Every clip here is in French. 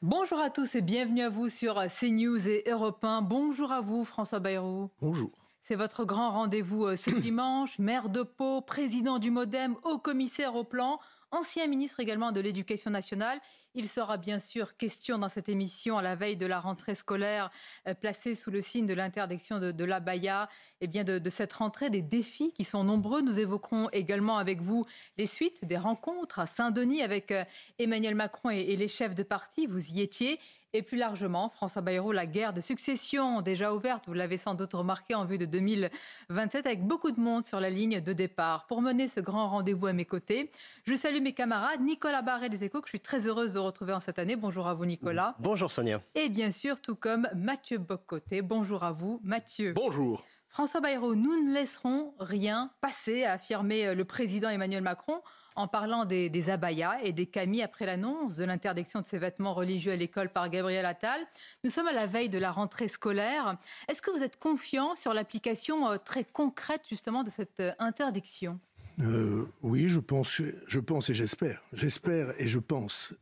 Bonjour à tous et bienvenue à vous sur CNews et Europe 1. Bonjour à vous François Bayrou. Bonjour. C'est votre grand rendez-vous ce dimanche. Maire de Pau, président du MoDem, haut-commissaire au plan, ancien ministre également de l'Éducation nationale. Il sera bien sûr question dans cette émission à la veille de la rentrée scolaire placée sous le signe de l'interdiction de l'abaya et bien de cette rentrée, des défis qui sont nombreux. Nous évoquerons également avec vous les suites des rencontres à Saint-Denis avec Emmanuel Macron et les chefs de parti. Vous y étiez. Et plus largement, François Bayrou, la guerre de succession déjà ouverte, vous l'avez sans doute remarqué en vue de 2027, avec beaucoup de monde sur la ligne de départ. Pour mener ce grand rendez-vous à mes côtés, je salue mes camarades, Nicolas Barré des Échos, que je suis très heureuse de retrouver en cette année. Bonjour à vous, Nicolas. Bonjour, Sonia. Et bien sûr, tout comme Mathieu Boccoté. Bonjour à vous, Mathieu. Bonjour. François Bayrou, nous ne laisserons rien passer, a affirmé le président Emmanuel Macron en parlant des abayas et des camis après l'annonce de l'interdiction de ces vêtements religieux à l'école par Gabriel Attal. Nous sommes à la veille de la rentrée scolaire. Est-ce que vous êtes confiant sur l'application très concrète justement de cette interdiction ? Oui, je pense et j'espère. J'espère et je pense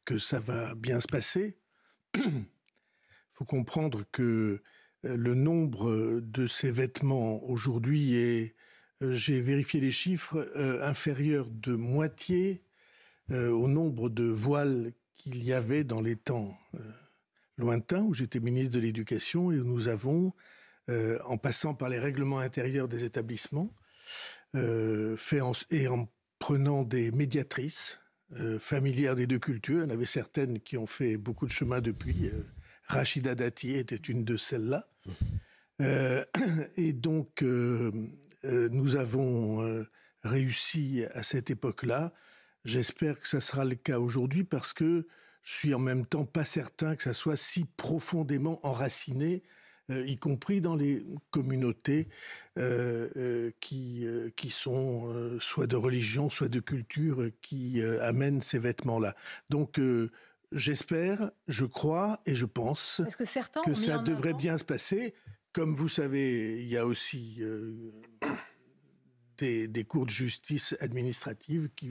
que ça va bien se passer. Il faut comprendre que le nombre de ces vêtements aujourd'hui est, j'ai vérifié les chiffres, inférieur de moitié au nombre de voiles qu'il y avait dans les temps lointains où j'étais ministre de l'Éducation et où nous avons, en passant par les règlements intérieurs des établissements, et en prenant des médiatrices familières des deux cultures. Il y en avait certaines qui ont fait beaucoup de chemin depuis. Rachida Dati était une de celles-là. Et donc, nous avons réussi à cette époque-là. J'espère que ça sera le cas aujourd'hui parce que je suis en même temps pas certain que ça soit si profondément enraciné, y compris dans les communautés qui sont soit de religion, soit de culture, qui amènent ces vêtements-là. Donc, j'espère, je crois et je pense que ça devrait bien se passer. Comme vous savez, il y a aussi des cours de justice administrative qui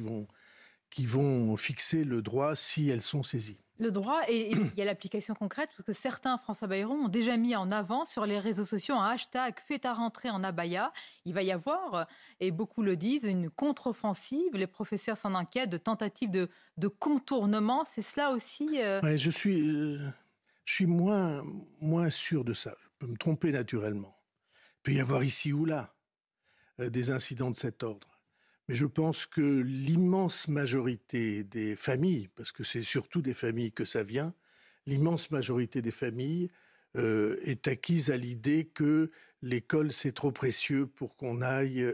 vont fixer le droit si elles sont saisies. Le droit, et il y a l'application concrète, parce que certains, François Bayrou, ont déjà mis en avant sur les réseaux sociaux un hashtag « Fais ta rentrée en abaya ». Il va y avoir, et beaucoup le disent, une contre-offensive. Les professeurs s'en inquiètent, de tentatives de contournement. C'est cela aussi Ouais, je suis moins sûr de ça. Je peux me tromper naturellement. Il peut y avoir ici ou là des incidents de cet ordre. Mais je pense que l'immense majorité des familles, parce que c'est surtout des familles que ça vient, l'immense majorité des familles est acquise à l'idée que l'école, c'est trop précieux pour qu'on aille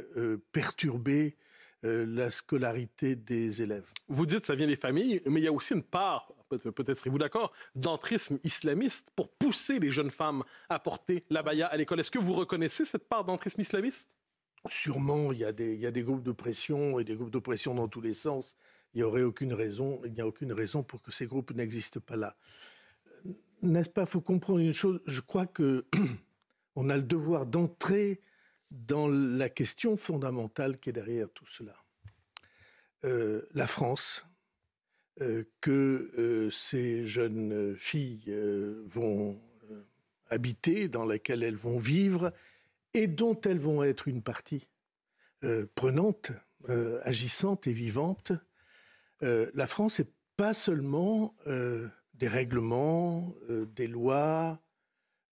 perturber la scolarité des élèves. Vous dites que ça vient des familles, mais il y a aussi une part, peut-être serez-vous d'accord, d'entrisme islamiste pour pousser les jeunes femmes à porter l'abaya à l'école. Est-ce que vous reconnaissez cette part d'entrisme islamiste ? Sûrement, il y a des groupes de pression et des groupes de pression dans tous les sens. Il n'y a aucune raison pour que ces groupes n'existent pas là. N'est-ce pas? Il faut comprendre une chose. Je crois qu'on a le devoir d'entrer dans la question fondamentale qui est derrière tout cela. La France, que ces jeunes filles vont habiter, dans laquelle elles vont vivre, et dont elles vont être une partie prenante, agissante et vivante. La France n'est pas seulement des règlements, des lois.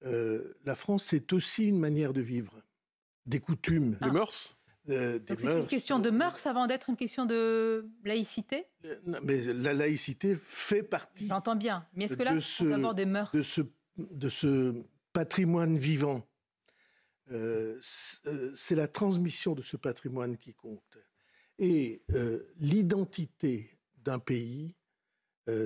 La France, c'est aussi une manière de vivre, des coutumes. Des mœurs. Donc c'est une question de mœurs avant d'être une question de laïcité ? Mais la laïcité fait partie. J'entends bien. Mais est-ce que là, c'est d'abord des mœurs ? De ce patrimoine vivant. C'est la transmission de ce patrimoine qui compte. Et l'identité d'un pays,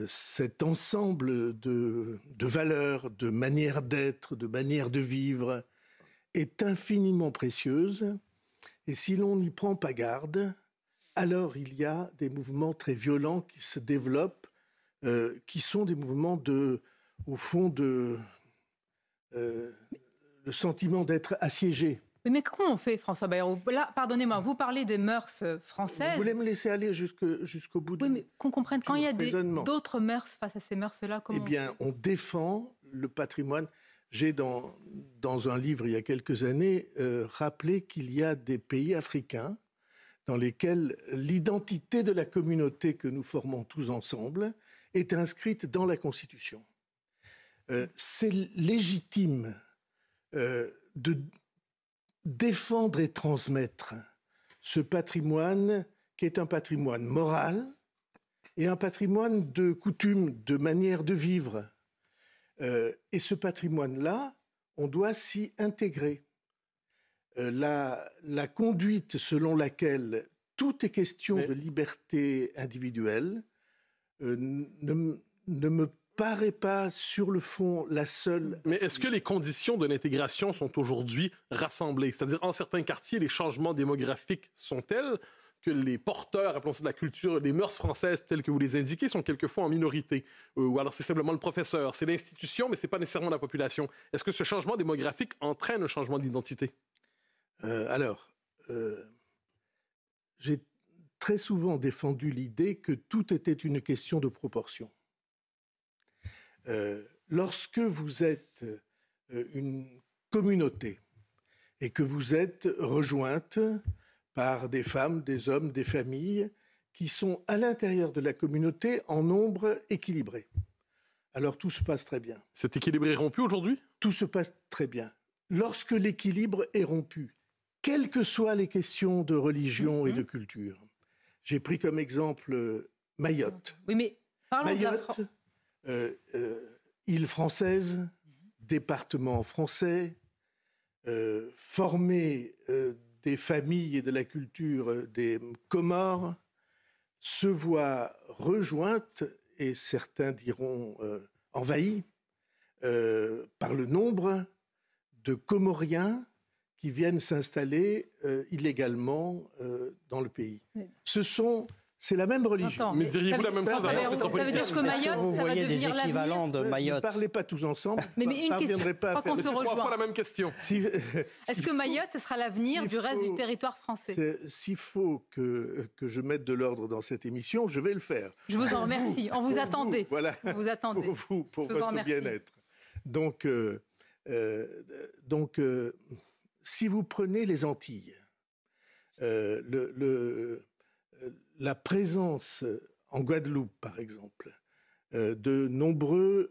cet ensemble de valeurs, de manières d'être, de manières de vivre, est infiniment précieuse. Et si l'on n'y prend pas garde, alors il y a des mouvements très violents qui se développent, qui sont des mouvements au fond, le sentiment d'être assiégé. Oui, mais comment on fait, François Bayrou? Là, pardonnez-moi, vous parlez des mœurs françaises. Vous voulez me laisser aller jusqu'au bout Oui, mais qu'on comprenne, quand il y a raisonnement. d'autres mœurs face à ces mœurs-là, comment Eh bien, on défend le patrimoine. J'ai, dans un livre il y a quelques années, rappelé qu'il y a des pays africains dans lesquels l'identité de la communauté que nous formons tous ensemble est inscrite dans la Constitution. C'est légitime de défendre et transmettre ce patrimoine qui est un patrimoine moral et un patrimoine de coutumes, de manière de vivre. Et ce patrimoine-là, on doit s'y intégrer. La conduite selon laquelle tout est question de liberté individuelle ne me paraît pas, sur le fond, la seule... Mais est-ce que les conditions de l'intégration sont aujourd'hui rassemblées? C'est-à-dire, en certains quartiers, les changements démographiques sont tels que les porteurs, appelons ça de la culture, les mœurs françaises telles que vous les indiquez, sont quelquefois en minorité. Ou alors c'est simplement le professeur. C'est l'institution, mais ce n'est pas nécessairement la population. Est-ce que ce changement démographique entraîne un changement d'identité? J'ai très souvent défendu l'idée que tout était une question de proportion. Lorsque vous êtes une communauté et que vous êtes rejointe par des femmes, des hommes, des familles qui sont à l'intérieur de la communauté en nombre équilibré, alors tout se passe très bien. Cet équilibre est rompu aujourd'hui? Tout se passe très bien. Lorsque l'équilibre est rompu, quelles que soient les questions de religion et de culture, j'ai pris comme exemple Mayotte. Oui, mais parlons Mayotte, île française, département français, formé des familles et de la culture des Comores, se voit rejointe, et certains diront envahie, par le nombre de Comoriens qui viennent s'installer illégalement dans le pays. C'est la même religion. Attends, mais diriez-vous la même chose à l'autre métropolitaine? Ça veut dire que Mayotte, vous ça va voyez des devenir équivalents de Mayotte? Ne parlez pas tous ensemble. Mais une question, pas qu'on se C'est trois rejoint. fois la même question. Est-ce que Mayotte, ce sera l'avenir du reste du territoire français? S'il faut que je mette de l'ordre dans cette émission, je vais le faire. Je vous en remercie. On vous attendait. Voilà. On vous attendait. Pour votre bien-être. Donc, si vous prenez les Antilles, la présence en Guadeloupe, par exemple, de nombreuses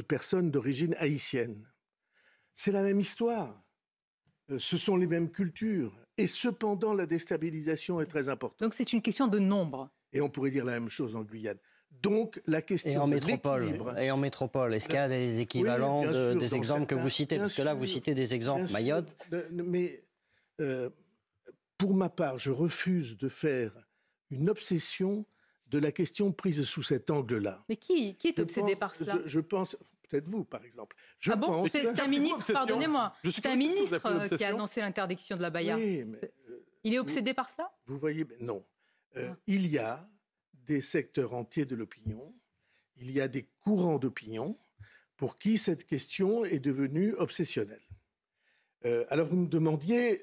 personnes d'origine haïtienne, c'est la même histoire. Ce sont les mêmes cultures. Et cependant, la déstabilisation est très importante. Donc c'est une question de nombre. Et on pourrait dire la même chose en Guyane. Donc la question et en métropole, est-ce qu'il y a des équivalents des exemples que vous citez? Parce que là, vous citez des exemples. Mayotte. Mais pour ma part, je refuse de faire une obsession de la question prise sous cet angle-là. Mais qui est obsédé par cela? Je pense, peut-être vous, par exemple. C'est un ministre, pardonnez-moi, c'est un ministre qui a annoncé l'interdiction de la baya. Oui, mais, il est obsédé par cela? Vous voyez, non. Il y a des secteurs entiers de l'opinion, il y a des courants d'opinion pour qui cette question est devenue obsessionnelle. Alors vous me demandiez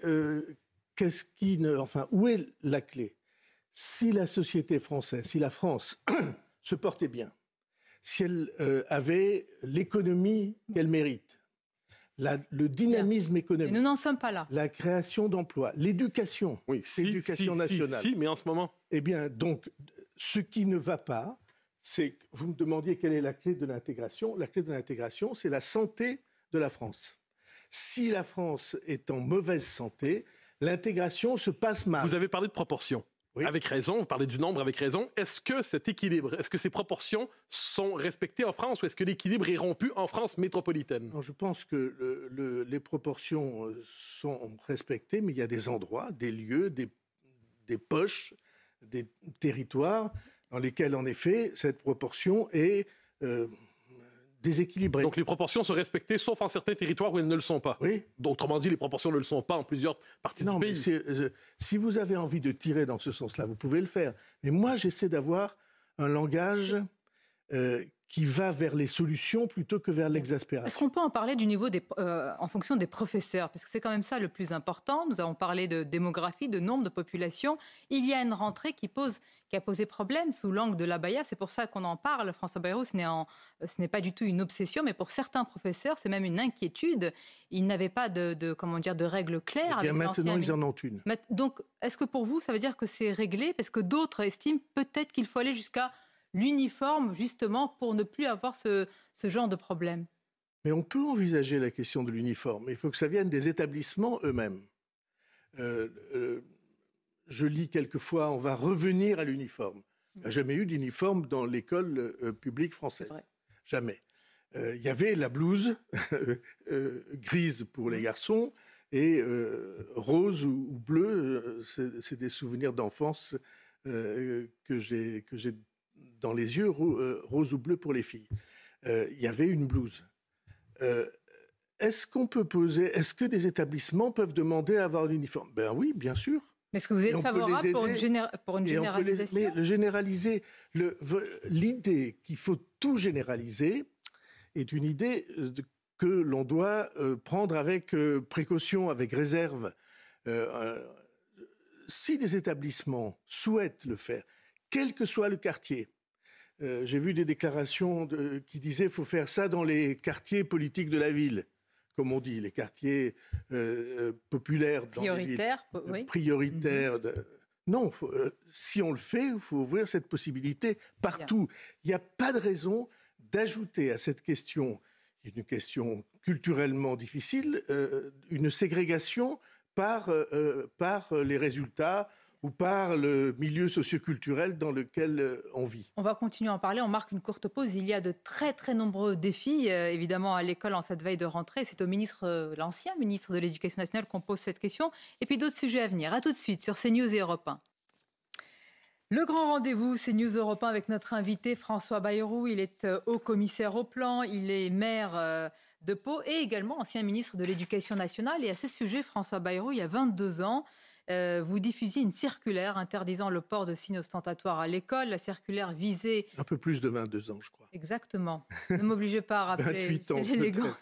où est la clé? Si la société française, si la France se portait bien, si elle avait l'économie qu'elle mérite, le dynamisme économique, mais nous n'en sommes pas là. La création d'emplois, l'éducation, l'éducation nationale. Si, mais en ce moment. Eh bien, donc, ce qui ne va pas, c'est que vous me demandiez quelle est la clé de l'intégration. La clé de l'intégration, c'est la santé de la France. Si la France est en mauvaise santé, l'intégration se passe mal. Vous avez parlé de proportion. Oui. Avec raison, vous parlez du nombre avec raison. Est-ce que cet équilibre, est-ce que ces proportions sont respectées en France ou est-ce que l'équilibre est rompu en France métropolitaine? Non, je pense que les proportions sont respectées, mais il y a des endroits, des lieux, des poches, des territoires dans lesquels, en effet, cette proportion est déséquilibrée. Donc les proportions sont respectées, sauf en certains territoires où elles ne le sont pas. Oui. Autrement dit, les proportions ne le sont pas en plusieurs parties du pays. Si vous avez envie de tirer dans ce sens-là, vous pouvez le faire. Mais moi, j'essaie d'avoir un langage qui va vers les solutions plutôt que vers l'exaspération. Est-ce qu'on peut en parler du niveau en fonction des professeurs? Parce que c'est quand même ça le plus important. Nous avons parlé de démographie, de nombre de population. Il y a une rentrée qui a posé problème sous l'angle de l'abaya. C'est pour ça qu'on en parle. François Bayrou, ce n'est pas du tout une obsession, mais pour certains professeurs, c'est même une inquiétude. Ils n'avaient pas de règles claires. Eh bien, maintenant, ils en ont une. Donc, est-ce que pour vous, ça veut dire que c'est réglé? Parce que d'autres estiment peut-être qu'il faut aller jusqu'à l'uniforme, justement, pour ne plus avoir ce genre de problème. Mais on peut envisager la question de l'uniforme. Il faut que ça vienne des établissements eux-mêmes. Je lis quelquefois, on va revenir à l'uniforme. Il n'y a jamais eu d'uniforme dans l'école publique française. Jamais. Il y avait la blouse grise pour les garçons et rose ou bleu. C'est des souvenirs d'enfance que j'ai dans les yeux, rose ou bleu pour les filles. Il y avait une blouse. Est-ce que des établissements peuvent demander à avoir l'uniforme? Ben oui, bien sûr. Est-ce que vous êtes favorable pour une généralisation? Mais le généraliser, l'idée qu'il faut tout généraliser est une idée que l'on doit prendre avec précaution, avec réserve. Si des établissements souhaitent le faire, quel que soit le quartier, j'ai vu des déclarations qui disaient qu'il faut faire ça dans les quartiers politiques de la ville, comme on dit, les quartiers populaires. Prioritaires, oui. Prioritaires. Non, si on le fait, il faut ouvrir cette possibilité partout. Il n'y a pas de raison d'ajouter à cette question, une question culturellement difficile, une ségrégation par les résultats ou par le milieu socioculturel dans lequel on vit. On va continuer à en parler, on marque une courte pause. Il y a de très très nombreux défis, évidemment, à l'école en cette veille de rentrée. C'est au l'ancien ministre de l'Éducation nationale qu'on pose cette question. Et puis d'autres sujets à venir. A tout de suite sur CNews et Europe 1. Le grand rendez-vous, CNews Europe 1 avec notre invité François Bayrou. Il est haut-commissaire au plan, il est maire de Pau et également ancien ministre de l'Éducation nationale. Et à ce sujet, François Bayrou, il y a 22 ans, vous diffusiez une circulaire interdisant le port de signes ostentatoires à l'école. La circulaire visait... Un peu plus de 22 ans, je crois. Exactement. Ne m'obligez pas à rappeler 28 ans, l'élégant.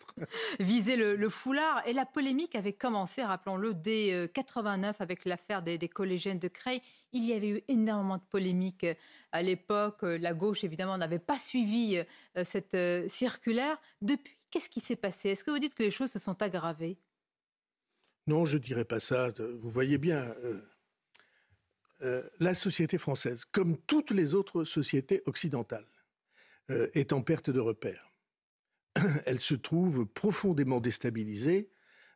Visait le foulard. Et la polémique avait commencé, rappelons-le, dès 89 avec l'affaire des collégiennes de Creil. Il y avait eu énormément de polémiques à l'époque. La gauche, évidemment, n'avait pas suivi cette circulaire. Depuis, qu'est-ce qui s'est passé? Est-ce que vous dites que les choses se sont aggravées? Non, je ne dirais pas ça. Vous voyez bien, la société française, comme toutes les autres sociétés occidentales, est en perte de repères. Elle se trouve profondément déstabilisée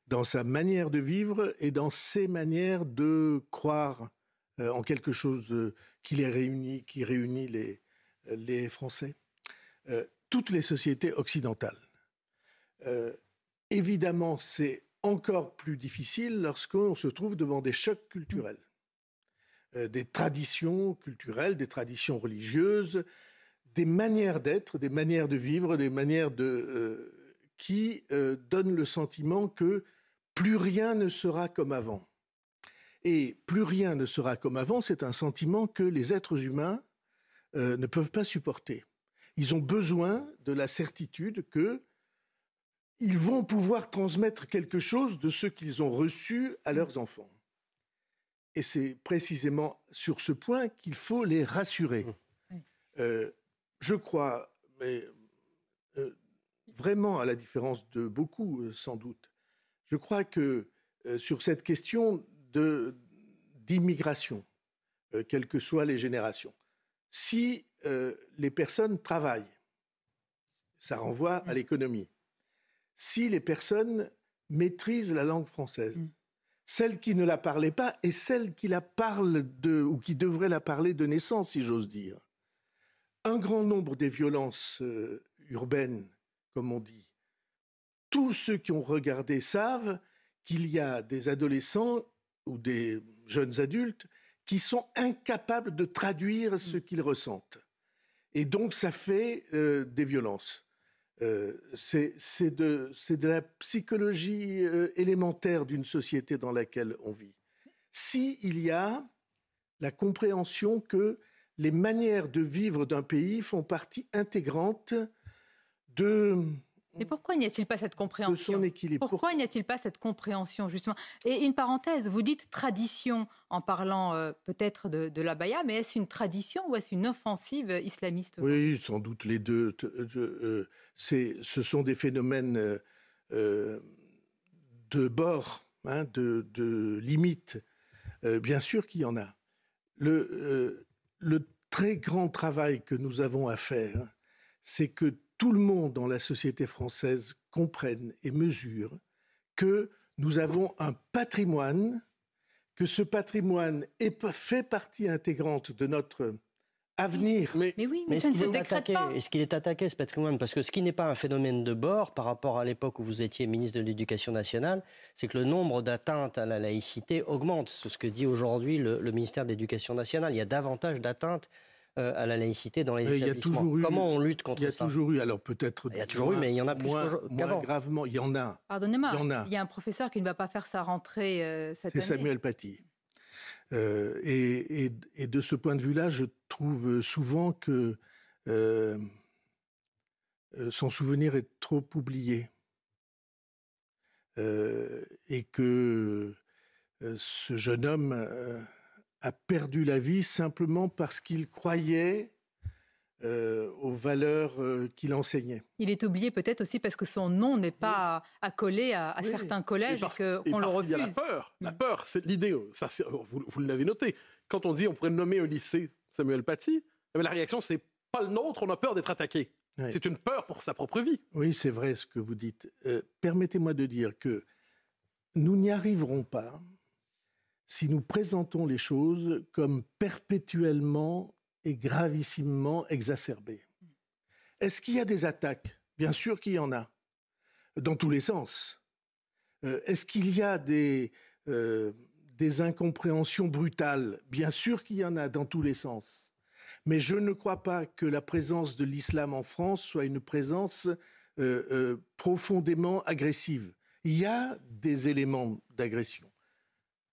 dans sa manière de vivre et dans ses manières de croire en quelque chose qui réunit les Français. Toutes les sociétés occidentales. Évidemment, c'est encore plus difficile lorsqu'on se trouve devant des chocs culturels, des traditions culturelles, des traditions religieuses, des manières d'être, des manières de vivre, des manières qui donnent le sentiment que plus rien ne sera comme avant. Et plus rien ne sera comme avant, c'est un sentiment que les êtres humains ne peuvent pas supporter. Ils ont besoin de la certitude qu'ils vont pouvoir transmettre quelque chose de ce qu'ils ont reçu à leurs enfants. Et c'est précisément sur ce point qu'il faut les rassurer. Je crois, mais vraiment à la différence de beaucoup sans doute, je crois que sur cette question d'immigration, quelles que soient les générations, si les personnes travaillent, ça renvoie à l'économie. Si les personnes maîtrisent la langue française, celles qui ne la parlaient pas et celles qui la parlent ou qui devraient la parler de naissance, si j'ose dire, un grand nombre des violences urbaines, comme on dit, tous ceux qui ont regardé savent qu'il y a des adolescents ou des jeunes adultes qui sont incapables de traduire ce qu'ils ressentent. Et donc ça fait des violences. C'est de la psychologie élémentaire d'une société dans laquelle on vit. S'il y a la compréhension que les manières de vivre d'un pays font partie intégrante de... Mais pourquoi n'y a-t-il pas cette compréhension? De son équilibre. Pourquoi n'y a-t-il pas cette compréhension, justement? Et une parenthèse, vous dites tradition en parlant peut-être de l'abaya, mais est-ce une tradition ou est-ce une offensive islamiste? Oui, sans doute les deux. Ce sont des phénomènes de bord, hein, de limite. Bien sûr qu'il y en a. Le très grand travail que nous avons à faire, c'est que tout le monde dans la société française comprenne et mesure que nous avons un patrimoine, que ce patrimoine fait partie intégrante de notre avenir. Mais oui, mais ça ne se décrète pas. Est-ce qu'il est attaqué, ce patrimoine? Parce que ce qui n'est pas un phénomène de bord par rapport à l'époque où vous étiez ministre de l'Éducation nationale, c'est que le nombre d'atteintes à la laïcité augmente. C'est ce que dit aujourd'hui le ministère de l'Éducation nationale. Il y a davantage d'atteintes à la laïcité dans les établissements. Comment on lutte contre ça? Il y a toujours eu, alors peut-être... Il y a toujours eu, mais il y en a plus qu'avant. Moins gravement, il y en a. Pardonnez-moi, il y a un professeur qui ne va pas faire sa rentrée cette année. C'est Samuel Paty. Et de ce point de vue-là, je trouve souvent que son souvenir est trop oublié. Et que ce jeune homme a perdu la vie simplement parce qu'il croyait aux valeurs qu'il enseignait. Il est oublié peut-être aussi parce que son nom n'est pas accolé à certains collèges et qu'on le refuse. Il y a la peur. La peur, c'est l'idée. Ça, vous l'avez noté. Quand on dit on pourrait nommer un lycée Samuel Paty, la réaction, c'est pas le nôtre, on a peur d'être attaqué. Oui. C'est une peur pour sa propre vie. Oui, c'est vrai ce que vous dites. Permettez-moi de dire que nous n'y arriverons pas si nous présentons les choses comme perpétuellement et gravissimement exacerbées. Est-ce qu'il y a des attaques? Bien sûr qu'il y en a, dans tous les sens. Est-ce qu'il y a des incompréhensions brutales? Bien sûr qu'il y en a, dans tous les sens. Mais je ne crois pas que la présence de l'islam en France soit une présence profondément agressive. Il y a des éléments d'agression.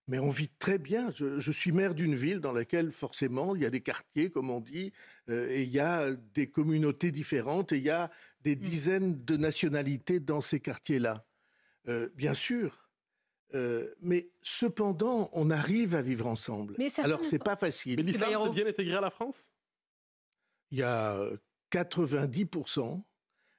Mais on vit très bien. Je suis maire d'une ville dans laquelle, forcément, il y a des quartiers, comme on dit, et il y a des communautés différentes, et il y a des dizaines de nationalités dans ces quartiers-là. Bien sûr. Mais cependant, on arrive à vivre ensemble. Alors, c'est pas facile. Mais l'islam, c'est bien intégré à la France? Il y a 90%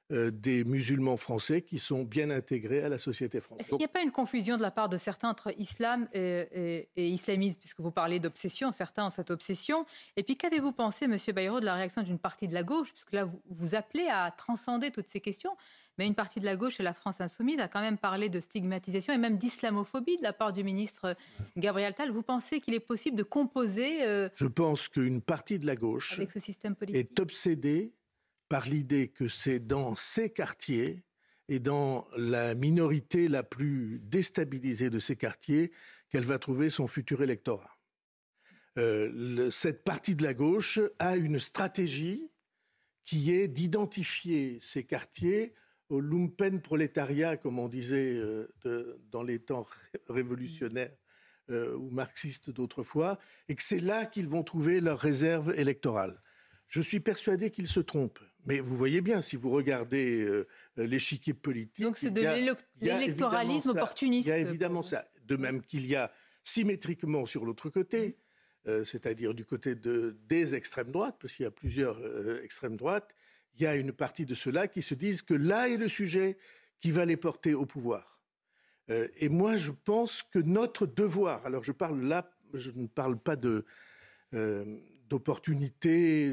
des musulmans français qui sont bien intégrés à la société française. Est-ce qu'il n'y a pas une confusion de la part de certains entre islam et islamisme, puisque vous parlez d'obsession, certains ont cette obsession. Et puis qu'avez-vous pensé, M. Bayrou, de la réaction d'une partie de la gauche, puisque là vous appelez à transcender toutes ces questions, mais une partie de la gauche et la France insoumise a quand même parlé de stigmatisation et même d'islamophobie de la part du ministre Gabriel Attal. Vous pensez qu'il est possible de composer Je pense qu'une partie de la gauche avec ce système politique est obsédée par l'idée que c'est dans ces quartiers et dans la minorité la plus déstabilisée de ces quartiers qu'elle va trouver son futur électorat. Cette partie de la gauche a une stratégie qui est d'identifier ces quartiers au lumpen prolétariat, comme on disait dans les temps révolutionnaires ou marxistes d'autrefois, et que c'est là qu'ils vont trouver leur réserve électorale. Je suis persuadé qu'ils se trompent. Mais vous voyez bien, si vous regardez l'échiquier politique... Donc c'est de l'électoralisme opportuniste. Il y a évidemment ça. De même qu'il y a symétriquement sur l'autre côté, c'est-à-dire du côté des extrêmes droites, parce qu'il y a plusieurs extrêmes droites, il y a une partie de ceux-là qui se disent que là est le sujet qui va les porter au pouvoir. Et moi, je pense que notre devoir, alors je ne parle pas d'opportunité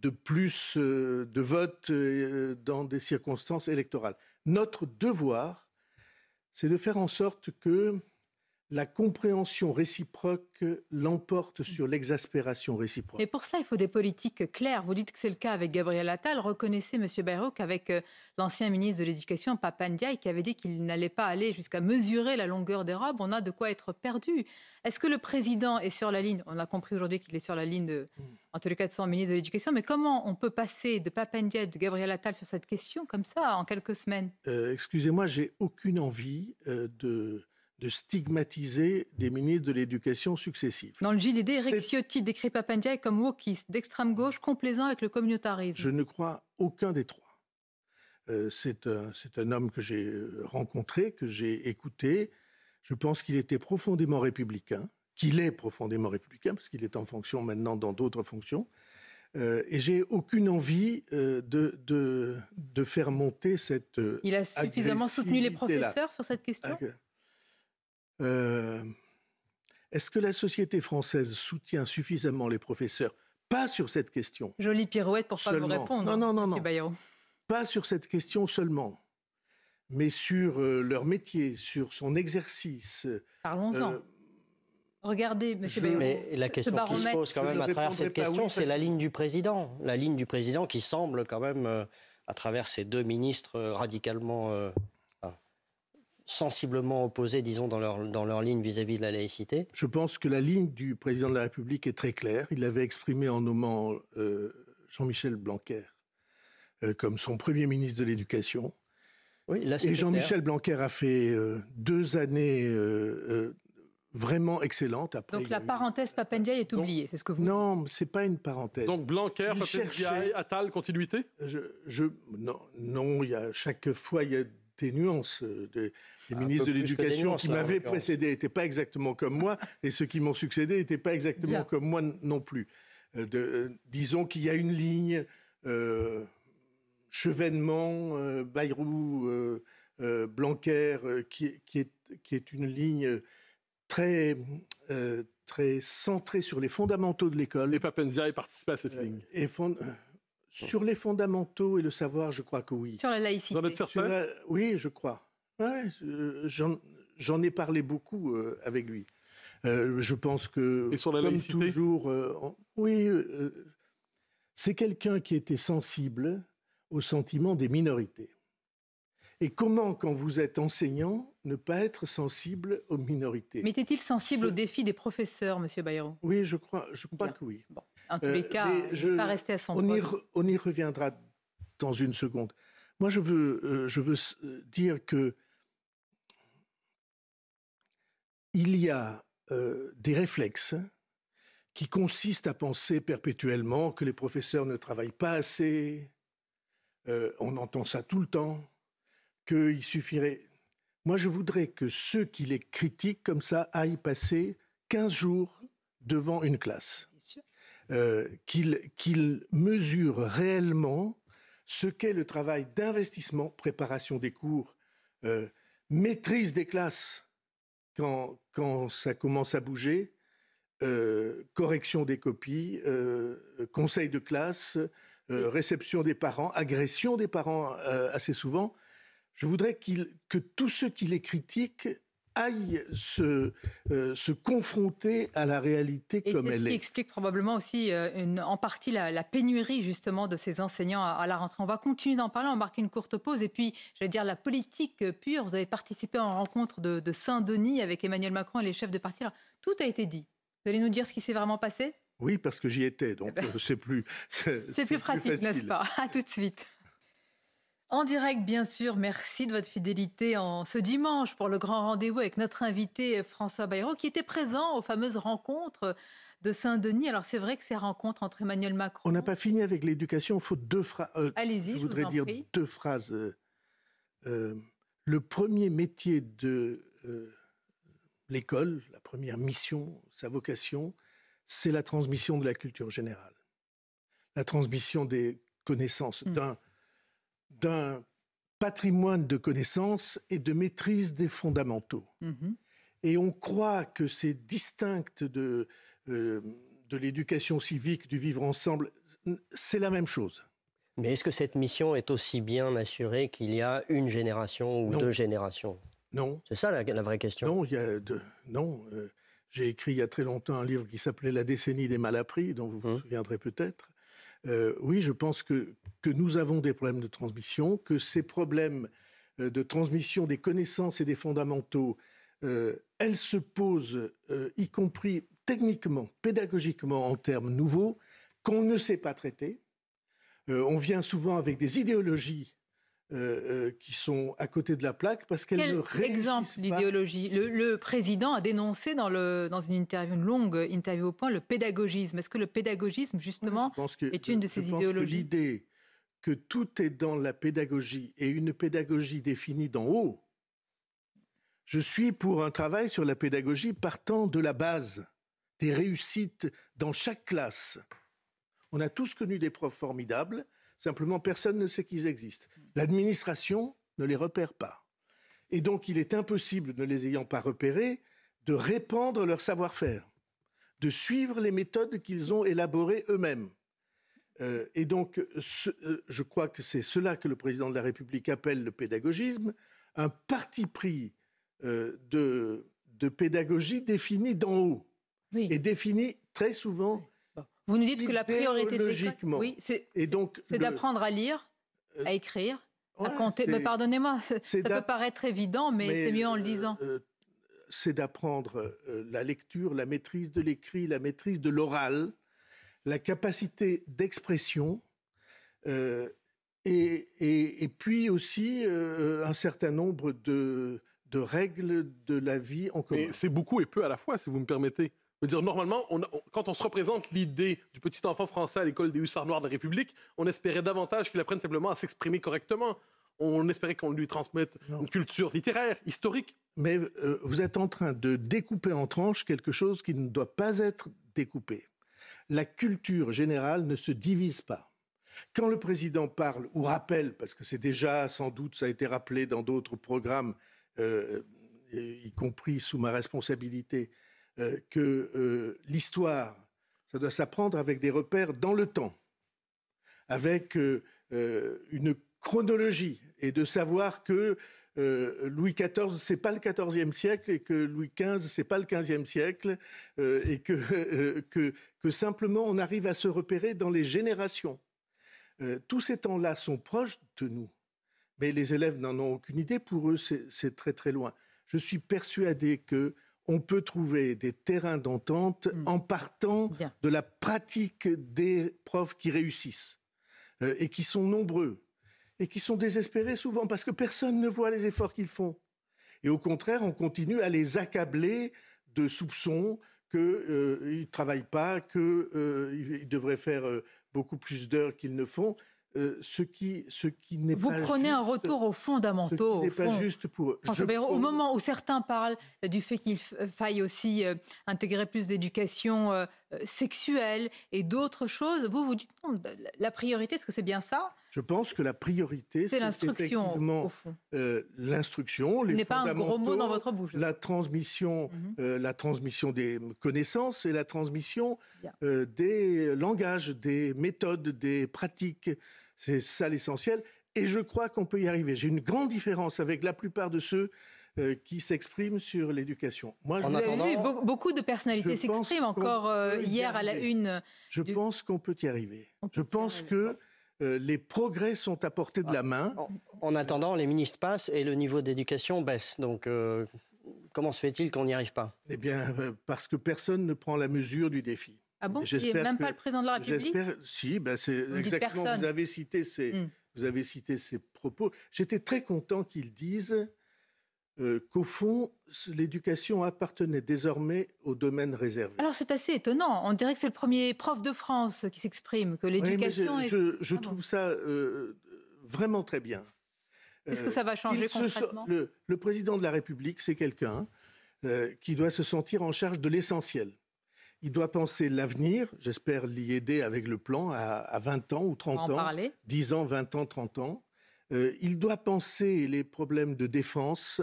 de plus de vote dans des circonstances électorales. Notre devoir, c'est de faire en sorte que la compréhension réciproque l'emporte sur l'exaspération réciproque. Mais pour cela, il faut des politiques claires. Vous dites que c'est le cas avec Gabriel Attal. Reconnaissez, M. Bayrou, qu'avec l'ancien ministre de l'Éducation, Papa Ndiaye, qui avait dit qu'il n'allait pas aller jusqu'à mesurer la longueur des robes, on a de quoi être perdu. Est-ce que le président est sur la ligne? On a compris aujourd'hui qu'il est sur la ligne, en tous les cas, de son ministre de l'Éducation. Mais comment on peut passer de Papa Ndiaye, de Gabriel Attal sur cette question, comme ça, en quelques semaines? Excusez-moi, j'ai aucune envie de de stigmatiser des ministres de l'Éducation successifs. Dans le JDD, Eric Ciotti décrit Papa Ndiaye comme wokiste, d'extrême gauche, complaisant avec le communautarisme. Je ne crois aucun des trois. C'est un homme que j'ai rencontré, que j'ai écouté. Je pense qu'il était profondément républicain, qu'il est profondément républicain, parce qu'il est en fonction maintenant dans d'autres fonctions. Et j'ai aucune envie de faire monter cette Il a suffisamment soutenu les professeurs sur cette question ? Est-ce que la société française soutient suffisamment les professeurs ? Pas sur cette question. Jolie pirouette pour ne pas vous répondre, non. Bayrou. Pas sur cette question seulement, mais sur leur métier, sur son exercice. Parlons-en. Regardez, M. Bayrou. Mais la question qui se pose quand même à travers cette question, c'est la ligne du président. La ligne du président qui semble quand même, à travers ces deux ministres radicalement, sensiblement opposés, disons, dans leur ligne vis-à-vis de la laïcité. Je pense que la ligne du président de la République est très claire. Il l'avait exprimée en nommant Jean-Michel Blanquer comme son premier ministre de l'Éducation. Oui, là, et Jean-Michel Blanquer a fait 2 années vraiment excellente. Après, donc la parenthèse Papa Ndiaye est oubliée, c'est ce que vous dites. Non, c'est pas une parenthèse. Donc Blanquer, Papa Ndiaye, Attal, continuité? Non, chaque fois, il y a des nuances. Les ministres de l'Éducation qui m'avaient précédé n'étaient pas exactement comme moi, et ceux qui m'ont succédé n'étaient pas exactement comme moi non plus. Disons qu'il y a une ligne... Chevènement, Bayrou, Blanquer, qui est une ligne très centrée sur les fondamentaux de l'école. Et Papa Ndiaye participait à cette ligne. Sur les fondamentaux et le savoir, je crois que oui. Sur la laïcité. Vous en êtes certain? Oui, je crois. Ouais, j'en ai parlé beaucoup avec lui. Je pense que, et sur la comme laïcité? toujours, c'est quelqu'un qui était sensible au sentiment des minorités. Et comment, quand vous êtes enseignant, ne pas être sensible aux minorités? Mais était-il sensible aux défis des professeurs, M. Bayrou? Oui, je crois que oui. Bon, en tous les cas, il n'est pas resté à son poste. On y reviendra dans une seconde. Moi, je veux dire que il y a des réflexes qui consistent à penser perpétuellement que les professeurs ne travaillent pas assez. On entend ça tout le temps, qu'il suffirait... Moi, je voudrais que ceux qui les critiquent comme ça aillent passer 15 jours devant une classe. Qu'ils mesurent réellement ce qu'est le travail d'investissement, préparation des cours, maîtrise des classes quand ça commence à bouger, correction des copies, conseil de classe... réception des parents, agression des parents assez souvent. Je voudrais que tous ceux qui les critiquent aillent se confronter à la réalité comme elle est. Et c'est ce qui explique probablement aussi en partie la pénurie justement de ces enseignants à la rentrée. On va continuer d'en parler, on va marquer une courte pause. Et puis, je vais dire, la politique pure, vous avez participé en rencontre de Saint-Denis avec Emmanuel Macron et les chefs de parti. Alors, tout a été dit. Vous allez nous dire ce qui s'est vraiment passé ? Oui, parce que j'y étais, donc c'est plus pratique, n'est-ce pas? À tout de suite. En direct, bien sûr, merci de votre fidélité en ce dimanche pour le grand rendez-vous avec notre invité François Bayrou, qui était présent aux fameuses rencontres de Saint-Denis. Alors, c'est vrai que ces rencontres entre Emmanuel Macron... On n'a pas fini avec l'éducation, il faut 2 phrases. Allez-y, je voudrais dire prie. 2 phrases. Le premier métier de l'école, la première mission, sa vocation, c'est la transmission de la culture générale. La transmission des connaissances, d'un patrimoine de connaissances et de maîtrise des fondamentaux. Et on croit que c'est distinct de l'éducation civique, du vivre ensemble. C'est la même chose. Mais est-ce que cette mission est aussi bien assurée qu'il y a une génération ou 2 générations? Non. C'est ça la vraie question. Non, j'ai écrit il y a très longtemps un livre qui s'appelait « La décennie des malappris », dont vous vous souviendrez peut-être. Oui, je pense que nous avons des problèmes de transmission, que ces problèmes de transmission des connaissances et des fondamentaux, elles se posent, y compris techniquement, pédagogiquement, en termes nouveaux, qu'on ne sait pas traiter. On vient souvent avec des idéologies qui sont à côté de la plaque parce qu'elles ne réussissent exemple pas. d'idéologie? Le président a dénoncé dans une interview, une longue interview au Point, le pédagogisme. Est-ce que le pédagogisme, justement, est une de ces idéologies? L'idée que tout est dans la pédagogie et une pédagogie définie d'en haut, je suis pour un travail sur la pédagogie partant de la base, des réussites dans chaque classe. On a tous connu des profs formidables, simplement personne ne sait qu'ils existent. L'administration ne les repère pas. Et donc il est impossible, ne les ayant pas repérés, de répandre leur savoir-faire, de suivre les méthodes qu'ils ont élaborées eux-mêmes. Et donc je crois que c'est cela que le président de la République appelle le pédagogisme, un parti pris de pédagogie définie d'en haut. Oui. Et définie très souvent... Vous nous dites que la priorité de l'école, oui, c'est d'apprendre à lire, à écrire, à compter. Mais pardonnez-moi, ça peut paraître évident, mais c'est mieux en le disant. C'est d'apprendre la lecture, la maîtrise de l'écrit, la maîtrise de l'oral, la capacité d'expression, et puis aussi un certain nombre de règles de la vie en commun. Mais c'est beaucoup et peu à la fois, si vous me permettez. Je veux dire, normalement, quand on se représente l'idée du petit enfant français à l'école des hussards noirs de la République, on espérait davantage qu'il apprenne simplement à s'exprimer correctement. On espérait qu'on lui transmette une culture littéraire, historique. Mais vous êtes en train de découper en tranches quelque chose qui ne doit pas être découpé. La culture générale ne se divise pas. Quand le président parle ou rappelle, parce que c'est déjà sans doute, ça a été rappelé dans d'autres programmes, y compris sous ma responsabilité, que l'histoire, ça doit s'apprendre avec des repères dans le temps, avec une chronologie, et de savoir que Louis XIV, c'est pas le XIVe siècle, et que Louis XV, c'est pas le XVe siècle, et que simplement on arrive à se repérer dans les générations. Tous ces temps-là sont proches de nous, mais les élèves n'en ont aucune idée. Pour eux, c'est très très loin. Je suis persuadé que on peut trouver des terrains d'entente en partant de la pratique des profs qui réussissent et qui sont nombreux et qui sont désespérés souvent parce que personne ne voit les efforts qu'ils font. Et au contraire, on continue à les accabler de soupçons qu'ils ne travaillent pas, qu'ils devraient faire beaucoup plus d'heures qu'ils ne font. Ce qui n'est pas juste. Vous prenez un retour aux fondamentaux. Ce qui n'est pas juste pour eux. Au moment où certains parlent du fait qu'il faille aussi intégrer plus d'éducation sexuelle et d'autres choses, vous dites non, la priorité, est-ce que c'est bien ça? Je pense que la priorité, c'est l'instruction, au fond. L'instruction, les n'est pas un gros mot dans votre bouche. La transmission des connaissances et la transmission des langages, des méthodes, des pratiques. C'est ça l'essentiel. Et je crois qu'on peut y arriver. J'ai une grande différence avec la plupart de ceux qui s'expriment sur l'éducation. Moi, vous avez vu, beaucoup de personnalités s'expriment encore hier à la une. Je pense qu'on peut y arriver. Je pense que les progrès sont à portée de la main. En attendant, les ministres passent et le niveau d'éducation baisse. Donc, comment se fait-il qu'on n'y arrive pas? Eh bien, parce que personne ne prend la mesure du défi. Ah bon? Il n'y a même pas le président de la République? Si, c'est exactement. Vous avez cité ces propos. J'étais très content qu'ils disent qu'au fond, l'éducation appartenait désormais au domaine réservé. Alors c'est assez étonnant. On dirait que c'est le premier prof de France qui s'exprime, que l'éducation je trouve ça vraiment très bien. Qu'est-ce que ça va changer concrètement? Le président de la République, c'est quelqu'un qui doit se sentir en charge de l'essentiel. Il doit penser l'avenir, j'espère l'y aider avec le plan à 20 ans ou 30 ans, 10 ans, 20 ans, 30 ans. Il doit penser les problèmes de défense,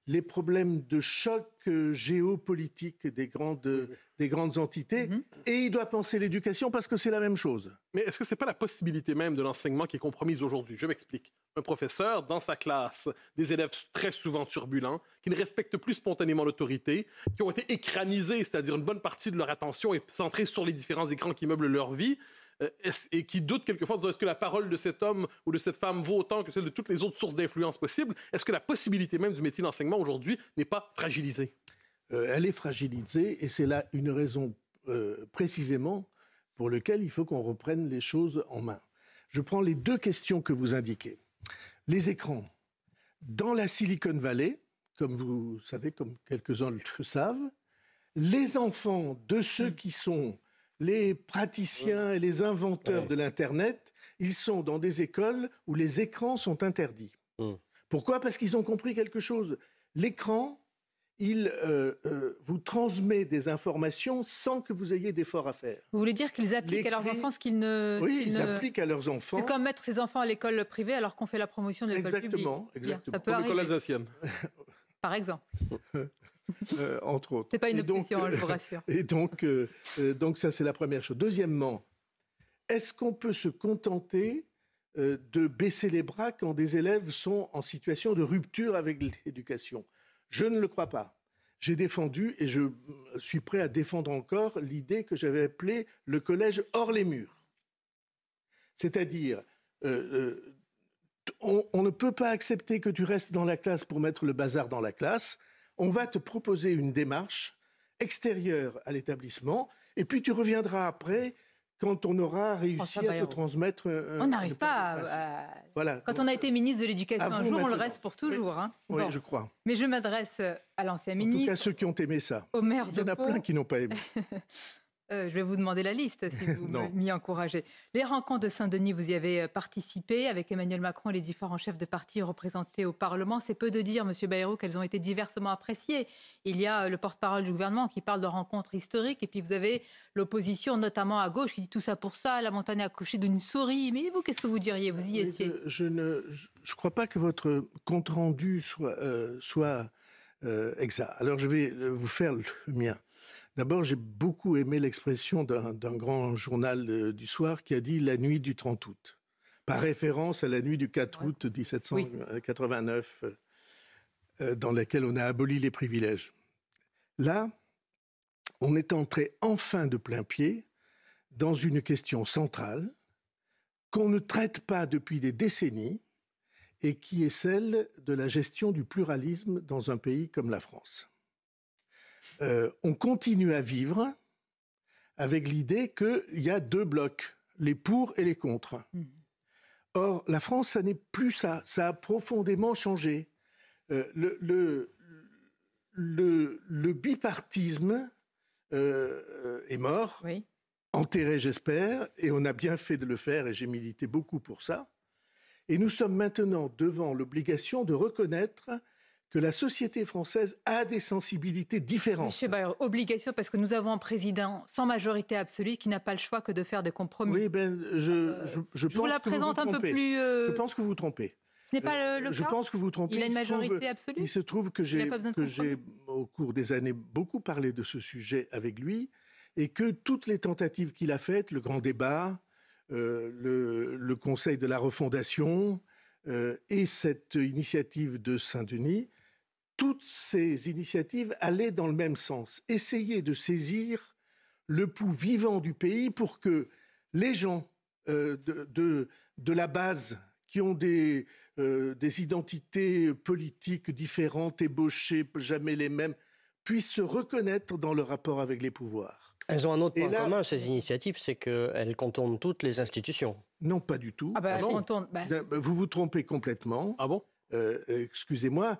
les problèmes de choc géopolitique des grandes entités, et il doit penser l'éducation parce que c'est la même chose. Mais est-ce que ce n'est pas la possibilité même de l'enseignement qui est compromise aujourd'hui? Je m'explique. Un professeur, dans sa classe, des élèves très souvent turbulents, qui ne respectent plus spontanément l'autorité, qui ont été écranisés, c'est-à-dire une bonne partie de leur attention est centrée sur les différents écrans qui meublent leur vie, et qui doutent quelquefois de est-ce que la parole de cet homme ou de cette femme vaut autant que celle de toutes les autres sources d'influence possibles? Est-ce que la possibilité même du métier d'enseignement aujourd'hui n'est pas fragilisée? Elle est fragilisée, et c'est là une raison précisément pour laquelle il faut qu'on reprenne les choses en main. Je prends les deux questions que vous indiquez. les écrans. Dans la Silicon Valley, comme vous savez, comme quelques-uns le savent, les enfants de ceux qui sont les praticiens et les inventeurs de l'Internet, ils sont dans des écoles où les écrans sont interdits. Pourquoi ? Parce qu'ils ont compris quelque chose. L'écran, il vous transmet des informations sans que vous ayez d'effort à faire. Vous voulez dire qu'ils appliquent à leurs enfants ce qu'ils ne... Oui, ils appliquent à leurs enfants. C'est comme mettre ses enfants à l'école privée alors qu'on fait la promotion de l'école publique. Exactement. Ça peut Comme l'école arriver. alsacienne. Par exemple. Entre autres. C'est pas une obsession, je vous rassure. Et donc ça, c'est la première chose. Deuxièmement, est-ce qu'on peut se contenter de baisser les bras quand des élèves sont en situation de rupture avec l'éducation ? Je ne le crois pas. J'ai défendu, et je suis prêt à défendre encore, l'idée que j'avais appelée le collège hors les murs. C'est-à-dire, on ne peut pas accepter que tu restes dans la classe pour mettre le bazar dans la classe. On va te proposer une démarche extérieure à l'établissement, et puis tu reviendras après quand on aura réussi à te transmettre... On n'arrive pas à... Voilà. Quand on a été ministre de l'Éducation un jour, on le reste pour toujours. Oui, hein. Oui, je crois. Mais je m'adresse à l'ancien ministre... En tout cas, ceux qui ont aimé ça. Au maire Il y en a plein qui n'ont pas aimé. Je vais vous demander la liste si vous m'y encouragez. Les rencontres de Saint-Denis, vous y avez participé avec Emmanuel Macron et les différents chefs de parti représentés au Parlement. C'est peu de dire, M. Bayrou, qu'elles ont été diversement appréciées. Il y a le porte-parole du gouvernement qui parle de rencontres historiques et puis vous avez l'opposition, notamment à gauche, qui dit tout ça pour ça, la montagne a accouché d'une souris. Mais vous, qu'est-ce que vous diriez ? Vous y étiez ? Je ne crois pas que votre compte-rendu soit exact. Alors je vais vous faire le mien. D'abord, j'ai beaucoup aimé l'expression d'un grand journal du soir qui a dit « la nuit du 30 août », par référence à la nuit du 4 août 1789, dans laquelle on a aboli les privilèges. Là, on est entré enfin de plein pied dans une question centrale qu'on ne traite pas depuis des décennies et qui est celle de la gestion du pluralisme dans un pays comme la France. On continue à vivre avec l'idée qu'il y a deux blocs, les pour et les contre. Or, la France, ça n'est plus ça. Ça a profondément changé. Le bipartisme est mort, enterré, j'espère, et on a bien fait de le faire, et j'ai milité beaucoup pour ça. Et nous sommes maintenant devant l'obligation de reconnaître que la société française a des sensibilités différentes. Monsieur Bayrou, obligation, parce que nous avons un président sans majorité absolue qui n'a pas le choix que de faire des compromis. Oui, je vous la présente un peu plus... Je pense que vous vous trompez. Ce n'est pas le cas. Je pense que vous vous trompez. Il a une majorité absolue. Il se trouve que j'ai, au cours des années, beaucoup parlé de ce sujet avec lui, et que toutes les tentatives qu'il a faites, le grand débat, le Conseil de la refondation et cette initiative de Saint-Denis, toutes ces initiatives allaient dans le même sens. Essayer de saisir le pouls vivant du pays pour que les gens de la base qui ont des identités politiques différentes, ébauchées, jamais les mêmes, puissent se reconnaître dans le rapport avec les pouvoirs. Elles ont un autre point commun, ces initiatives, c'est qu'elles contournent toutes les institutions. Non, pas du tout. Vous vous trompez complètement. Ah bon ? Excusez-moi,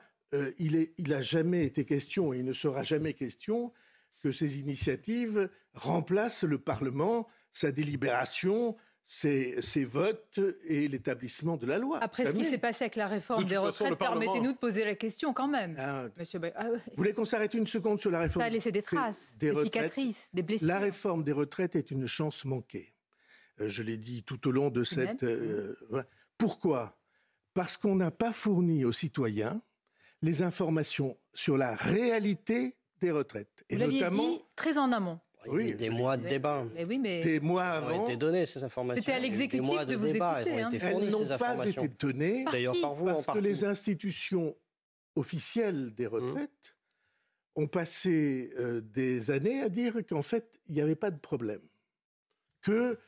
il n'a jamais été question, et il ne sera jamais question, que ces initiatives remplacent le Parlement, sa délibération, ses votes et l'établissement de la loi. Après ce qui s'est passé avec la réforme des retraites, permettez-nous de poser la question quand même. Vous voulez qu'on s'arrête une seconde sur la réforme ? Ça a laissé des traces, des cicatrices, des blessures. La réforme des retraites est une chance manquée. Je l'ai dit tout au long de cette... Pourquoi ? Parce qu'on n'a pas fourni aux citoyens les informations sur la réalité des retraites. Vous l'aviez dit très en amont. Oui, des mois de débat. Des mois avant. Ont été données ces informations. C'était à l'exécutif de vous écouter. Elles n'ont pas été données parce que les institutions officielles des retraites ont passé des années à dire qu'en fait, il n'y avait pas de problème. Que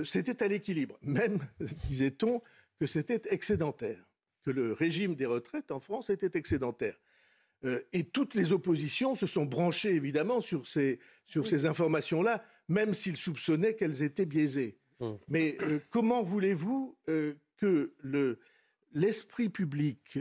c'était à l'équilibre. Même, disait-on, que c'était excédentaire. Que le régime des retraites en France était excédentaire. Et toutes les oppositions se sont branchées évidemment sur ces informations-là, même s'ils soupçonnaient qu'elles étaient biaisées. Mais comment voulez-vous que l'esprit public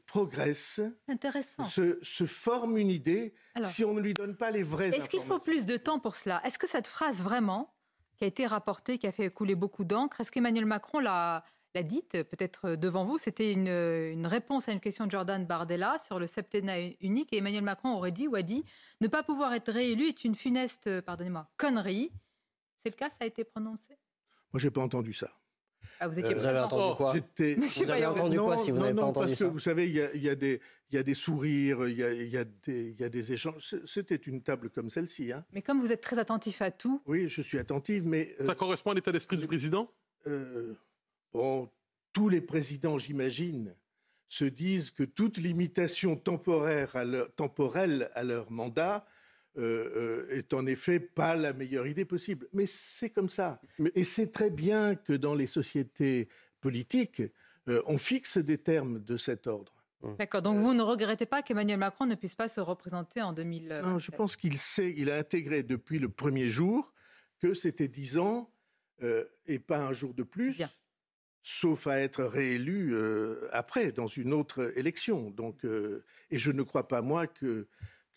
progresse, Intéressant. se forme une idée, Alors, si on ne lui donne pas les vraies est-ce qu'il informations. faut plus de temps pour cela? Est-ce que cette phrase vraiment, qui a été rapportée, qui a fait couler beaucoup d'encre, est-ce qu'Emmanuel Macron l'a dite, peut-être devant vous? C'était une réponse à une question de Jordan Bardella sur le septennat unique, et Emmanuel Macron aurait dit ou a dit ne pas pouvoir être réélu est une funeste, pardonnez-moi, connerie. C'est le cas, ça a été prononcé? Moi, j'ai pas entendu ça. Ah, vous étiez Vous avez présent. entendu quoi? Monsieur Vous avez Bayrou. entendu quoi si vous n'avez pas entendu parce ça? que vous savez, il y a des sourires, il y a des échanges. C'était une table comme celle-ci. Hein. Mais comme vous êtes très attentif à tout, Oui, je suis attentive, mais Ça correspond à l'état d'esprit du président? bon, tous les présidents, j'imagine, se disent que toute limitation temporelle à leur mandat est en effet pas la meilleure idée possible. Mais c'est comme ça. Et c'est très bien que dans les sociétés politiques, on fixe des termes de cet ordre. d'accord. Donc vous ne regrettez pas qu'Emmanuel Macron ne puisse pas se représenter en 2027? Non, je pense il a intégré depuis le premier jour que c'était 10 ans et pas un jour de plus. Bien. Sauf à être réélu après, dans une autre élection. Donc, et je ne crois pas, moi, que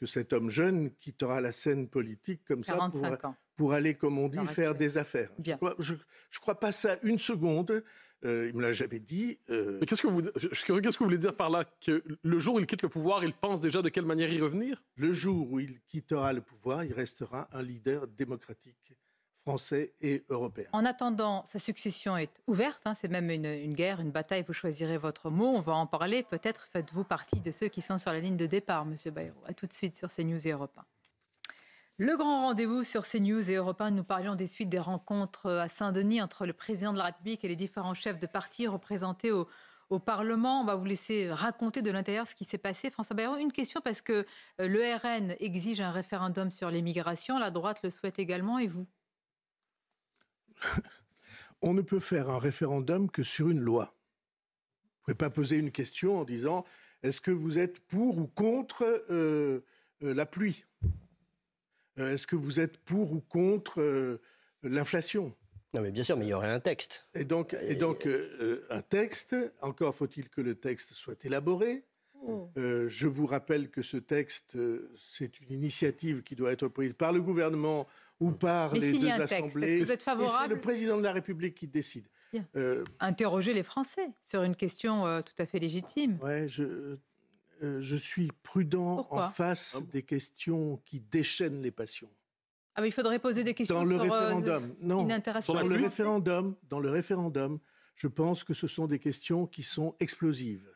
cet homme jeune quittera la scène politique comme ça 45 ans. pour aller, comme on dit, J'aurais faire pu. des affaires. Bien. Je ne crois pas ça une seconde. Il ne me l'a jamais dit. Mais je suis curieux, qu'est-ce que vous voulez dire par là? Que le jour où il quitte le pouvoir, il pense déjà de quelle manière y revenir? Le jour où il quittera le pouvoir, il restera un leader démocratique français et européen. En attendant, sa succession est ouverte, hein, c'est même une guerre, une bataille, vous choisirez votre mot, on va en parler. Peut-être faites-vous partie de ceux qui sont sur la ligne de départ, Monsieur Bayrou. A tout de suite sur CNews et Europe 1. Le grand rendez-vous sur CNews et Europe 1, nous parlions des suites des rencontres à Saint-Denis entre le président de la République et les différents chefs de parti représentés au Parlement. On va vous laisser raconter de l'intérieur ce qui s'est passé. François Bayrou, une question parce que le RN exige un référendum sur l'immigration, la droite le souhaite également, et vous? On ne peut faire un référendum que sur une loi. Vous ne pouvez pas poser une question en disant « Est-ce que vous êtes pour ou contre la pluie ? Est-ce que vous êtes pour ou contre l'inflation ?» Non, mais bien sûr, mais il y aurait un texte. Et donc un texte, encore faut-il que le texte soit élaboré. Je vous rappelle que ce texte, c'est une initiative qui doit être prise par le gouvernement ou par les deux assemblées. Est-ce que vous êtes favorable? Et c'est le président de la République qui décide. Interroger les Français sur une question tout à fait légitime. Ouais, je suis prudent. Pourquoi? En face des questions qui déchaînent les passions. Ah, mais il faudrait poser des questions Dans le sur, référendum, non. qui n'intéressent Sur pas la les pluie. Français. Dans le référendum, je pense que ce sont des questions qui sont explosives.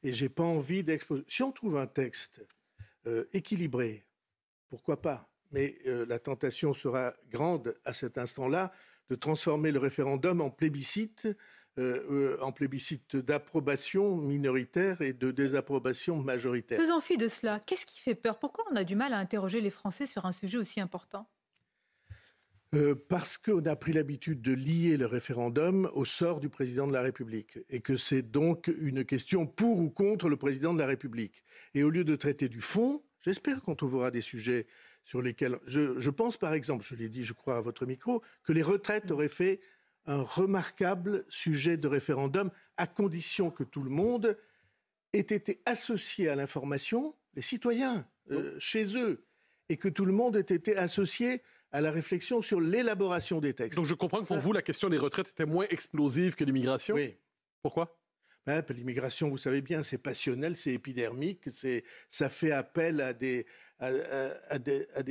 Et j'ai pas envie d'exploser. Si on trouve un texte équilibré, pourquoi pas? Mais la tentation sera grande à cet instant-là de transformer le référendum en plébiscite d'approbation minoritaire et de désapprobation majoritaire. Faisons fi de cela. Qu'est-ce qui fait peur? Pourquoi on a du mal à interroger les Français sur un sujet aussi important? Parce qu'on a pris l'habitude de lier le référendum au sort du président de la République et que c'est donc une question pour ou contre le président de la République. Et au lieu de traiter du fond, j'espère qu'on trouvera des sujets sur lesquels... Je pense par exemple, je l'ai dit je crois à votre micro, que les retraites auraient fait un remarquable sujet de référendum à condition que tout le monde ait été associé à l'information, les citoyens, chez eux, et que tout le monde ait été associé à la réflexion sur l'élaboration des textes. Donc je comprends que pour vous, la question des retraites était moins explosive que l'immigration? Oui. Pourquoi? L'immigration, vous savez bien, c'est passionnel, c'est épidermique, ça fait appel à des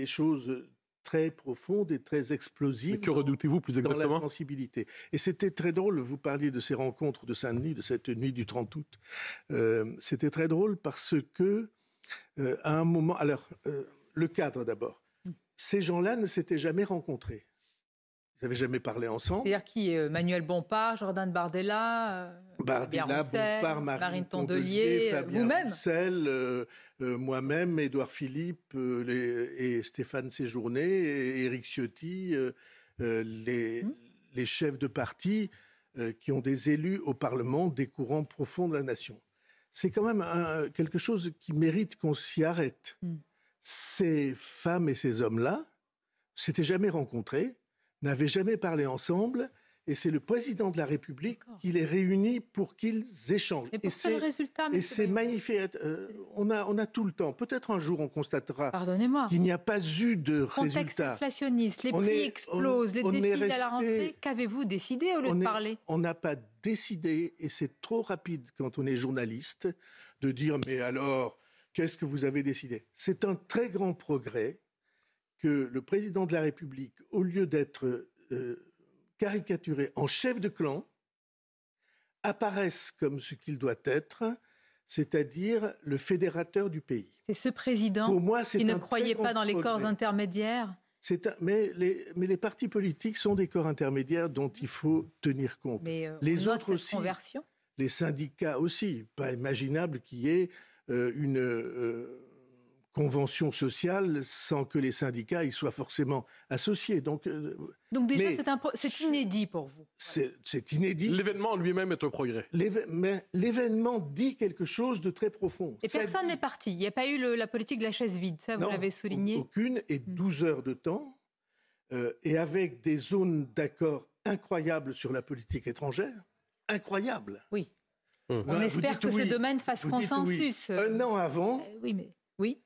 choses très profondes et très explosives. Mais que redoutez-vous plus exactement? Dans la sensibilité. Et c'était très drôle, vous parliez de ces rencontres de Saint-Denis, de cette nuit du 30 août. C'était très drôle parce que, à un moment... Alors, le cadre d'abord. Ces gens-là ne s'étaient jamais rencontrés. Ils n'avaient jamais parlé ensemble. C'est-à-dire qui? Manuel Bompard, Jordan Bardella, Bompard, Marine Tondelier, Fabien vous-même Roussel, moi-même, Édouard Philippe et Stéphane Séjourné, et Éric Ciotti, les chefs de parti qui ont des élus au Parlement des courants profonds de la nation. C'est quand même quelque chose qui mérite qu'on s'y arrête. Ces femmes et ces hommes-là s'étaient jamais rencontrés, n'avaient jamais parlé ensemble, et c'est le président de la République qui les réunit pour qu'ils échangent. Et pour quel résultat, et c'est magnifique. On a tout le temps. Peut-être un jour on constatera qu'il n'y a pas eu de contexte résultat. Inflationniste, les prix explosent, les défis à la rentrée. Qu'avez-vous décidé au lieu de parler? On n'a pas décidé, et c'est trop rapide quand on est journaliste, de dire « mais alors, qu'est-ce que vous avez décidé ?» C'est un très grand progrès que le président de la République, au lieu d'être caricaturé en chef de clan, apparaisse comme ce qu'il doit être, c'est-à-dire le fédérateur du pays. C'est ce président qui ne croyait pas dans les corps intermédiaires. Mais les partis politiques sont des corps intermédiaires dont il faut tenir compte. Mais les autres aussi, conversion. Les syndicats aussi. Pas imaginable qu'il y ait une convention sociale sans que les syndicats y soient forcément associés. Donc déjà, c'est inédit pour vous. C'est inédit. L'événement lui-même est un progrès. Mais l'événement dit quelque chose de très profond. Et personne n'est parti. Il n'y a pas eu la politique de la chaise vide. Ça, vous l'avez souligné. Aucune. Et 12 heures de temps. Et avec des zones d'accord incroyables sur la politique étrangère. Incroyables. Oui. On espère que ce domaine fasse consensus. Oui. Un an avant... Oui.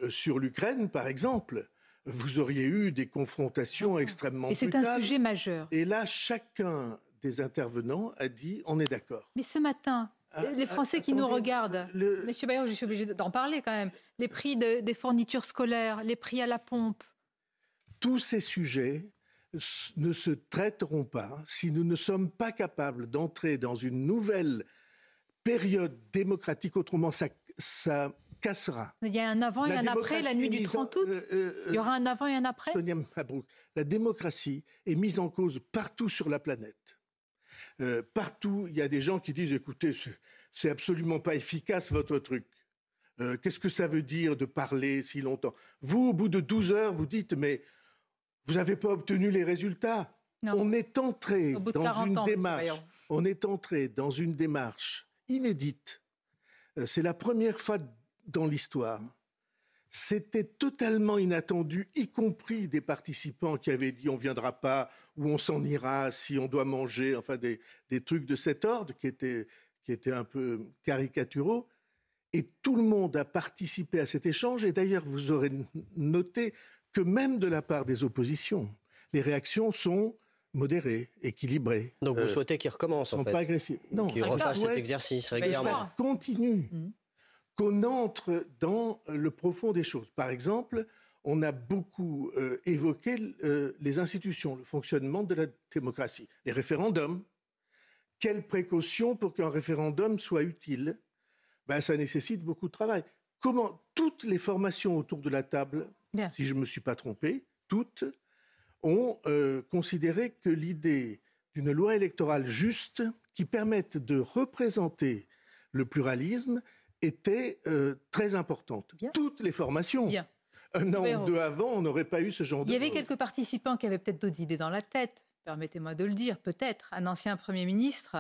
Sur l'Ukraine, par exemple, vous auriez eu des confrontations extrêmement brutales. Et c'est un sujet majeur. Et là, chacun des intervenants a dit « on est d'accord ». Mais ce matin, les Français qui nous regardent, Monsieur Bayrou, je suis obligé d'en parler quand même, les prix des fournitures scolaires, les prix à la pompe. Tous ces sujets ne se traiteront pas si nous ne sommes pas capables d'entrer dans une nouvelle période démocratique. Autrement, ça cassera. Il y a un avant et un après la nuit du 30 août. Il y aura un avant et un après. Sonia Mabrouk, la démocratie est mise en cause partout sur la planète. Partout, il y a des gens qui disent « écoutez, c'est absolument pas efficace votre truc. Qu'est-ce que ça veut dire de parler si longtemps ?» Vous, au bout de 12 heures, vous dites « mais vous n'avez pas obtenu les résultats. » On est entré dans une démarche inédite. C'est la première fois dans l'histoire. C'était totalement inattendu, y compris des participants qui avaient dit « on ne viendra pas » ou « on s'en ira si on doit manger », enfin des trucs de cet ordre qui étaient un peu caricaturaux. Et tout le monde a participé à cet échange. Et d'ailleurs, vous aurez noté que même de la part des oppositions, les réactions sont modérées, équilibrées. Donc vous souhaitez qu'il recommence, en fait, pas agressifs. Non, qu'il refasse cet exercice régulièrement. Ça continue. Qu'on entre dans le profond des choses. Par exemple, on a beaucoup évoqué les institutions, le fonctionnement de la démocratie, les référendums. Quelles précautions pour qu'un référendum soit utile? Ça nécessite beaucoup de travail. Comment toutes les formations autour de la table, si je ne me suis pas trompé, toutes ont considéré que l'idée d'une loi électorale juste qui permette de représenter le pluralisme était très importante. Toutes les formations. Un an ou deux avant, on n'aurait pas eu ce genre de... Il y avait quelques participants qui avaient peut-être d'autres idées dans la tête. Permettez-moi de le dire, peut-être. Un ancien Premier ministre,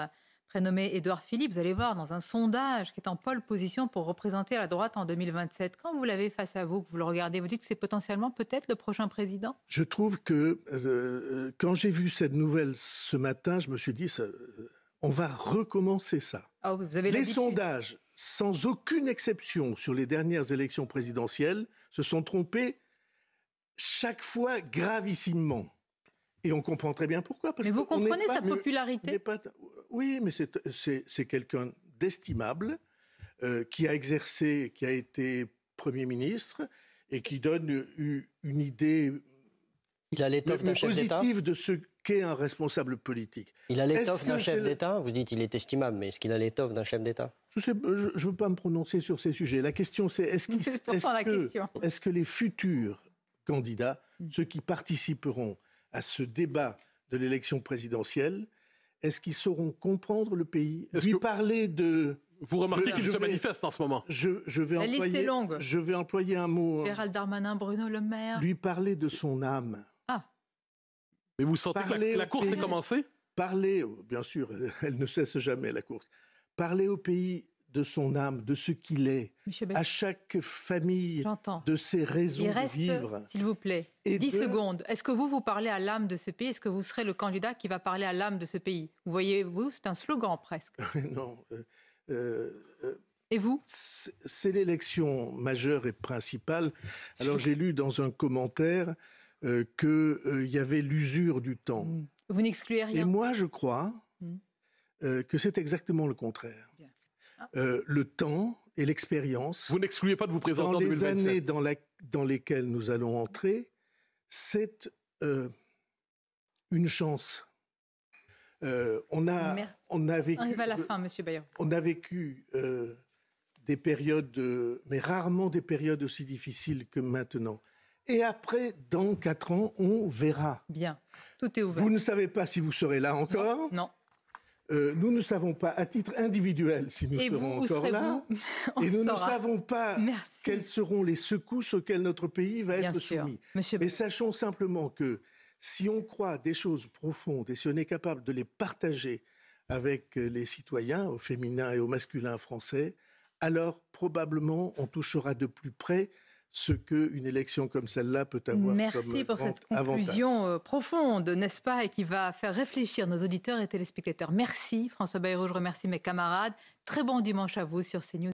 prénommé Édouard Philippe, vous allez voir, dans un sondage qui est en pole position pour représenter la droite en 2027. Quand vous l'avez face à vous, que vous le regardez, vous dites que c'est potentiellement peut-être le prochain président? Je trouve que quand j'ai vu cette nouvelle ce matin, je me suis dit... on va recommencer ça. Ah oui, vous avez les sondages, sans aucune exception sur les dernières élections présidentielles, se sont trompés chaque fois gravissimement. Et on comprend très bien pourquoi. Mais vous comprenez sa popularité? Oui, mais c'est quelqu'un d'estimable, qui a exercé, qui a été Premier ministre, et qui donne une idée positive de ce qu'est un responsable politique. Il a l'étoffe d'un chef d'État? Vous dites qu'il est estimable, mais est-ce qu'il a l'étoffe d'un chef d'État? Je ne veux pas me prononcer sur ces sujets. La question, c'est est-ce que les futurs candidats, ceux qui participeront à ce débat de l'élection présidentielle, est-ce qu'ils sauront comprendre le pays? Parler de... Vous remarquez qu'il se manifeste en ce moment. La liste est longue. Je vais employer un mot. Gérald Darmanin, Bruno Le Maire. Lui parler de son âme. Mais vous sentez que la course est commencée? Bien sûr, elle ne cesse jamais, la course. Parler au pays de son âme, de ce qu'il est, Monsieur à chaque famille J'entends. de ses raisons Il reste, de vivre. s'il vous plaît, Et 10 secondes. Est-ce que vous parlez à l'âme de ce pays? Est-ce que vous serez le candidat qui va parler à l'âme de ce pays? Vous voyez, vous, c'est un slogan presque. Non. Et vous? C'est l'élection majeure et principale. Alors j'ai lu dans un commentaire qu'il y avait l'usure du temps. Vous n'excluez rien? Et moi, je crois que c'est exactement le contraire. Le temps et l'expérience, Vous n'excluez pas de vous présenter dans en les 2027. années dans lesquelles nous allons entrer, c'est une chance. On a vécu, Arrive à la fin, Monsieur Bayrou. on a vécu des périodes, mais rarement des périodes aussi difficiles que maintenant. Et après, dans 4 ans, on verra. Bien, tout est ouvert. Vous ne savez pas si vous serez là encore. Non. Nous ne savons pas, à titre individuel, si nous Et serons vous, où encore là. serez-vous? Et nous ne saura. savons pas Merci. quelles seront les secousses auxquelles notre pays va Bien être sûr. soumis. Monsieur Mais sachons simplement que si on croit des choses profondes et si on est capable de les partager avec les citoyens, au féminin et au masculin français, alors probablement on touchera de plus près ce qu'une élection comme celle-là peut avoir Merci comme pour grand cette avantage. conclusion profonde, n'est-ce pas, et qui va faire réfléchir nos auditeurs et téléspectateurs. Merci François Bayrou, je remercie mes camarades. Très bon dimanche à vous sur CNews.